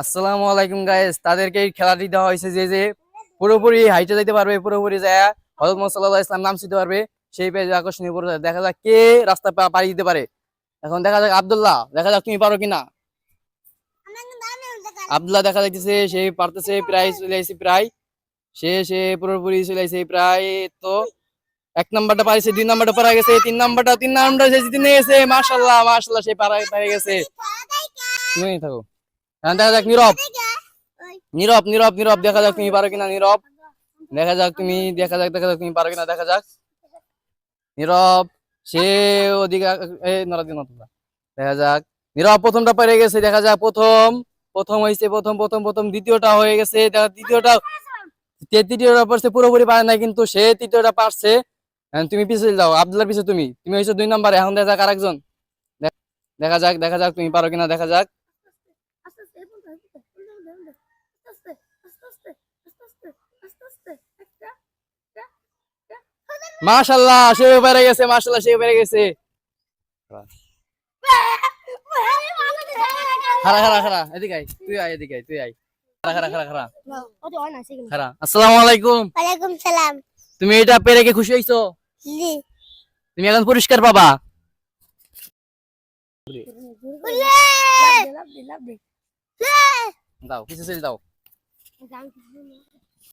আসসালামু আলাইকুম গাইস, তাদেরকে এই খেলাটি দেওয়া হয়েছে যে পুরোপুরি হাইটে যাইতে পারবে, পুরোপুরি যায় হযরত মুহাম্মদ সাল্লাল্লাহু আলাইহি ওয়াসাল্লাম নাম শিখতে পারবে, সেই পেজে আকর্ষণীয় পুরস্কার। দেখা যাক কে রাস্তা পাড়ি দিতে পারে। এখন দেখা যাক আব্দুল্লাহ, দেখা যাক তুমি পারো কিনা। আব্দুল্লাহ দেখা যাইতেছে সে পারতেছে, প্রায় চলে আইছে, প্রায় সে পুরোপুরি চলে আইছে প্রায়। তো এক নাম্বারটা পাইছে, দুই নাম্বারটা পারা গেছে, তিন নাম্বার যে জিতে নিয়ে গেছে। মাশাআল্লাহ মাশাআল্লাহ, সে পারে গেছে। তুমি থাকো। এখন দেখা যাক নীরব, নীরব নীরব নীরব, দেখা যাক তুমি পারো কিনা নীরব। দেখা যাক তুমি পারো কিনা, দেখা যাক নীরব। সে ওদিকে দেখা যাক নীরব প্রথমটা পেরে গেছে। দেখা যাক প্রথম প্রথম হয়েছে, প্রথম দ্বিতীয়টা হয়ে গেছে, তৃতীয়টা পারছে, পুরোপুরি পারে নাই কিন্তু সে তৃতীয়টা পারছে। এখন তুমি পিছিয়ে যাও, আব্দুল্লাহর পিছিয়ে তুমি হয়েছো 2 নম্বরে। এখন দেখা যাক আরেকজন, দেখা যাক তুমি পারো কিনা, দেখা যাক। মাশাআল্লাহ, সেও পেরে গেছে, মাশাআল্লাহ সেও পেরে গেছে। খারা খারা খারা, এদিকে আয়, তুই আয়, এদিকে আয়, তুই আয়। খারা খারা খারা খারা খারা। আসসালামু আলাইকুম। ওয়ালাইকুম সালাম। তুমি এটা পেরে কি খুশি হইছো? জি। তুমি এখন পুরস্কার পাবা। দাও কিছু দাও।